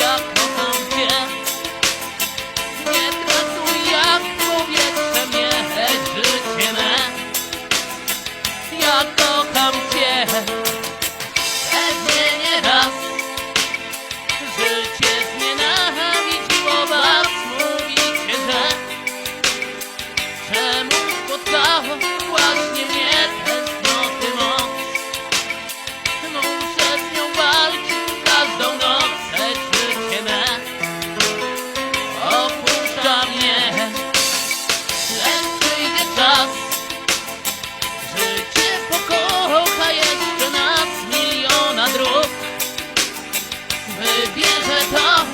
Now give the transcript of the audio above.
ja kocham cię. Nie traktuj jak powietrze mnie, życie me. Ja kocham cię, pewnie nie raz. Życie znienawidziło was, mówicie, że czemu spotkało właśnie mnie tęsknoty moc. Muszę z nią walczyć każdą noc, lecz życie me opuszcza mnie. Lecz przyjdzie czas, życie pokocha jeszcze nas miliona dróg. Wybierze to,